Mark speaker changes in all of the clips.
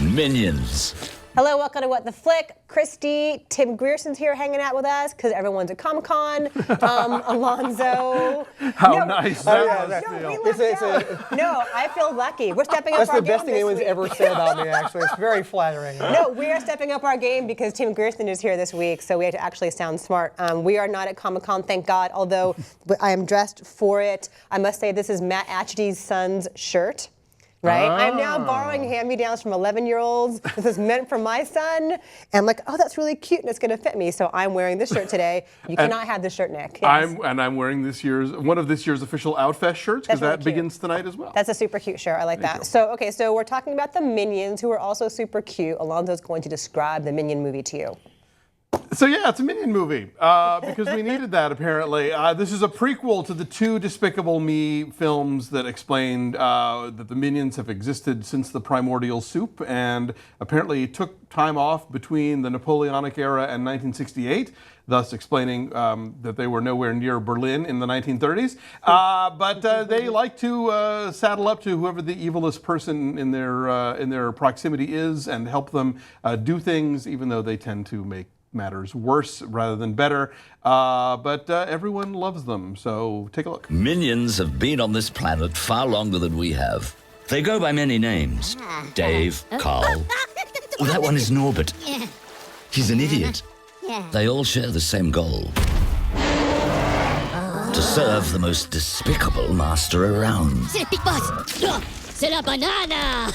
Speaker 1: Minions.
Speaker 2: Hello, welcome to What the Flick. Christy, Tim Grierson's here hanging out with us because everyone's at Comic-Con. Alonzo.
Speaker 3: How nice that must
Speaker 2: feel. No, I feel lucky. We're stepping up our game.
Speaker 4: That's the best thing anyone's ever said about me, actually. It's very flattering.
Speaker 2: No, we are stepping up our game because Tim Grierson is here this week, so we have to actually sound smart. We are not at Comic-Con, thank God, although I am dressed for it. I must say this is Matt Atchity's son's shirt. Right? I'm now borrowing hand-me-downs from 11-year-olds. This is meant for my son. And I'm like, oh, that's really cute and it's going to fit me. So I'm wearing this shirt today. You cannot have this shirt, Nick. Yes.
Speaker 3: I'm wearing one of this year's official Outfest shirts because that begins tonight as well.
Speaker 2: That's a super cute shirt. I like that. So, okay, so we're talking about the Minions, who are also super cute. Alonzo's going to describe the Minion movie to you.
Speaker 3: So yeah, it's a Minion movie because we needed that apparently. This is a prequel to the two Despicable Me films that explained that the Minions have existed since the primordial soup and apparently took time off between the Napoleonic era and 1968, thus explaining that they were nowhere near Berlin in the 1930s. But they like to saddle up to whoever the evilest person in their proximity is and help them do things, even though they tend to make matters worse rather than better, but everyone loves them, so take a look.
Speaker 1: Minions have been on this planet far longer than we have. They go by many names. Dave, Carl. Oh, that one is Norbert. He's an idiot. They all share the same goal. To serve the most despicable master around.
Speaker 5: C'est le Big Boss. C'est la banana.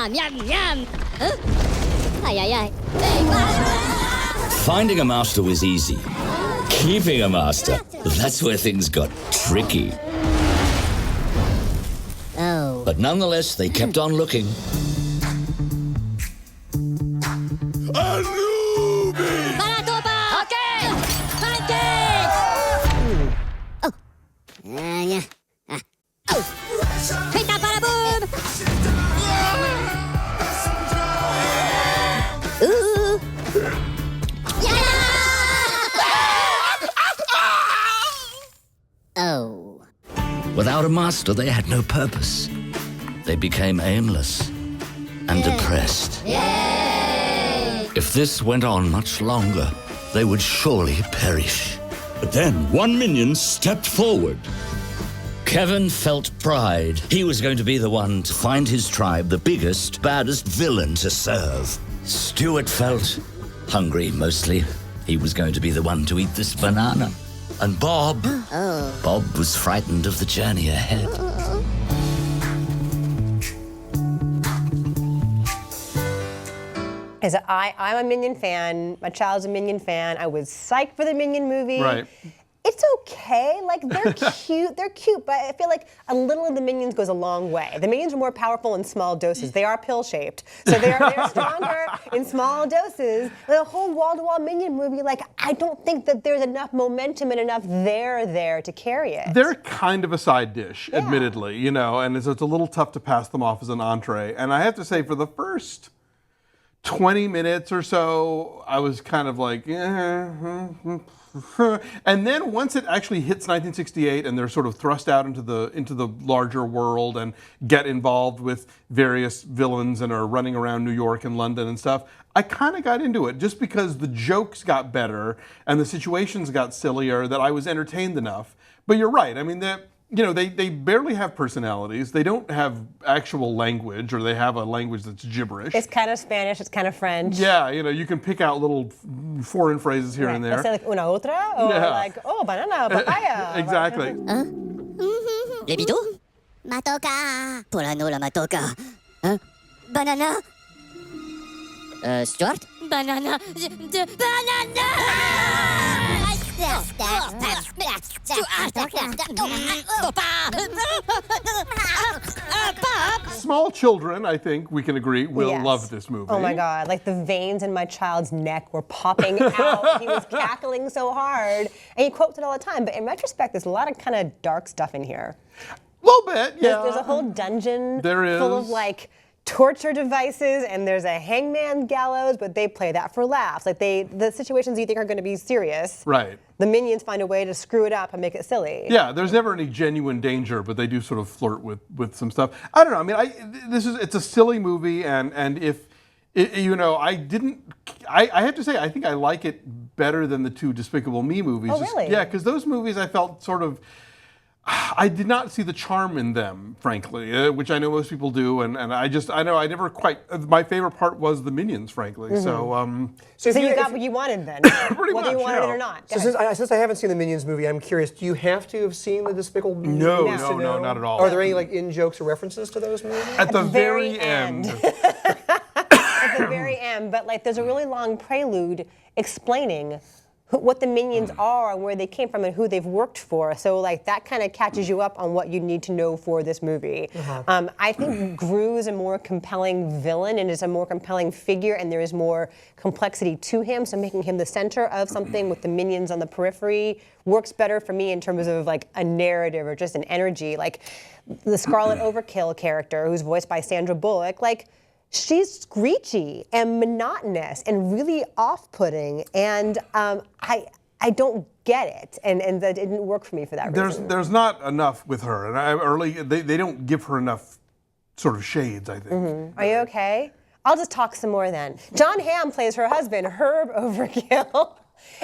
Speaker 5: Miam, miam. Aïe, aïe, aïe.
Speaker 1: Finding a master was easy. Keeping a master, that's where things got tricky.
Speaker 5: Oh.
Speaker 1: But nonetheless, they kept on looking.
Speaker 5: A newbie! Manitoba! Okay! Pancakes! Oh. Yeah. Oh. Pita para boom! Ooh. Oh.
Speaker 1: Without a master, they had no purpose. They became aimless and depressed.
Speaker 5: Yay!
Speaker 1: If this went on much longer, they would surely perish.
Speaker 6: But then one minion stepped forward.
Speaker 1: Kevin felt pride. He was going to be the one to find his tribe the biggest, baddest villain to serve. Stuart felt hungry, mostly. He was going to be the one to eat this banana. And Bob was frightened of the journey ahead.
Speaker 2: I'm a Minion fan. My child's a Minion fan. I was psyched for the Minion movie.
Speaker 3: Right.
Speaker 2: It's okay. Like, they're cute. They're cute, but I feel like a little of the Minions goes a long way. The Minions are more powerful in small doses. They are pill-shaped, so they're stronger in small doses. The whole wall-to-wall Minion movie, like, I don't think that there's enough momentum and enough there to carry it.
Speaker 3: They're kind of a side dish, admittedly, you know, and it's a little tough to pass them off as an entree. And I have to say, for the first 20 minutes or so, I was kind of like, and then once it actually hits 1968 and they're sort of thrust out into the larger world and get involved with various villains and are running around New York and London and stuff, I kind of got into it just because the jokes got better and the situations got sillier that I was entertained enough. But you're right. I mean, they barely have personalities. They don't have actual language, or they have a language that's gibberish.
Speaker 2: It's kind of Spanish. It's kind of French.
Speaker 3: Yeah, you can pick out little foreign phrases here and there.
Speaker 2: They say like una otra, or like, oh, banana, papaya.
Speaker 3: Exactly.
Speaker 5: Les bidous? Matoka. Polano la matoka. Banana. Stuart? Banana. Banana!
Speaker 3: Small children, I think we can agree, will love this movie.
Speaker 2: Oh my God, like the veins in my child's neck were popping out. He was cackling so hard. And he quotes it all the time, but in retrospect, there's a lot of kind of dark stuff in here.
Speaker 3: A little bit, yeah.
Speaker 2: There's a whole dungeon
Speaker 3: There
Speaker 2: full
Speaker 3: is.
Speaker 2: of like torture devices, and there's a hangman gallows, but they play that for laughs. Like the situations you think are going to be serious,
Speaker 3: right?
Speaker 2: The Minions find a way to screw it up and make it silly.
Speaker 3: Yeah, there's never any genuine danger, but they do sort of flirt with some stuff. I don't know. I mean, it's a silly movie, and if I didn't. I have to say, I think I like it better than the two Despicable Me movies.
Speaker 2: Oh, really?
Speaker 3: Yeah, because those movies I felt sort of. I did not see the charm in them, frankly, which I know most people do, and I know I never quite. My favorite part was the Minions, frankly.
Speaker 2: Mm-hmm.
Speaker 3: So
Speaker 2: you got what you wanted then,
Speaker 3: Pretty
Speaker 2: whether you
Speaker 3: much,
Speaker 2: wanted
Speaker 3: yeah.
Speaker 2: it or not. Go
Speaker 4: So
Speaker 2: ahead.
Speaker 4: since I haven't seen the Minions movie, I'm curious. Do you have to have seen the Despicable Me
Speaker 3: No,
Speaker 4: movies to
Speaker 3: no,
Speaker 4: know?
Speaker 3: not at all.
Speaker 4: Are there any like in jokes or references to those movies?
Speaker 3: at the
Speaker 2: very
Speaker 3: very end.
Speaker 2: At the very end, but like there's a really long prelude explaining what the Minions are and where they came from and who they've worked for. So like that kind of catches you up on what you need to know for this movie. I think Gru is a more compelling villain and is a more compelling figure, and there is more complexity to him. So making him the center of something with the Minions on the periphery works better for me in terms of like a narrative or just an energy. Like the Scarlet Overkill character, who's voiced by Sandra Bullock, like she's screechy and monotonous and really off-putting, and I don't get it, and that didn't work for me for that reason.
Speaker 3: There's not enough with her, and they don't give her enough sort of shades, I think.
Speaker 2: Are you okay? I'll just talk some more then. John Hamm plays her husband, Herb Overkill.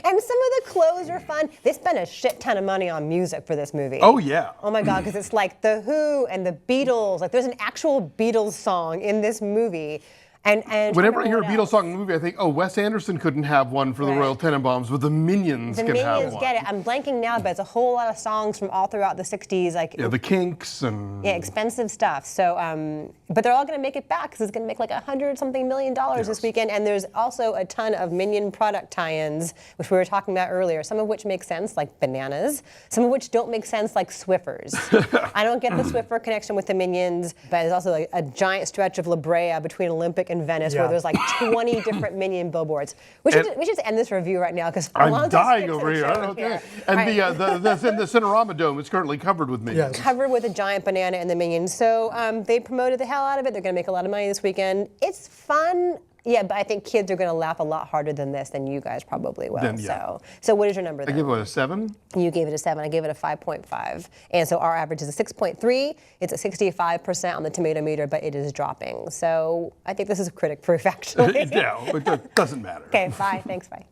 Speaker 2: And some of the clothes are fun. They spent a shit ton of money on music for this movie.
Speaker 3: Oh, yeah.
Speaker 2: Oh my God, because it's like The Who and the Beatles. Like there's an actual Beatles song in this movie. And
Speaker 3: Whenever I hear a Beatles song in a movie, I think, oh, Wes Anderson couldn't have one for the
Speaker 2: Right.
Speaker 3: Royal Tenenbaums, but the Minions
Speaker 2: the
Speaker 3: can have
Speaker 2: Minions
Speaker 3: one.
Speaker 2: get it. I'm blanking now, but it's a whole lot of songs from all throughout the 60s. Like
Speaker 3: Yeah, the Kinks and...
Speaker 2: yeah, expensive stuff. So, but they're all going to make it back because it's going to make like $100-something million this weekend. And there's also a ton of Minion product tie-ins, which we were talking about earlier. Some of which make sense, like bananas. Some of which don't make sense, like Swiffers. I don't get the Swiffer connection with the Minions, but there's also like a giant stretch of La Brea between Olympic and Venice where there's like 20 different Minion billboards. We should just end this review right now because
Speaker 3: I'm dying over here. I don't know. And the Cinerama Dome is currently covered with Minions.
Speaker 2: Covered with a giant banana and the Minions. So they promoted the hell out of it. They're going to make a lot of money this weekend. It's fun. Yeah, but I think kids are going to laugh a lot harder than this than you guys probably will.
Speaker 3: Then, yeah.
Speaker 2: So what is your number
Speaker 3: I
Speaker 2: then?
Speaker 3: give it a 7.
Speaker 2: You gave it a 7. I gave it a 5.5. And so our average is a 6.3. It's at 65% on the tomato meter, but it is dropping. So I think this is critic proof, actually.
Speaker 3: Yeah, it doesn't matter.
Speaker 2: Okay, bye. Thanks, bye.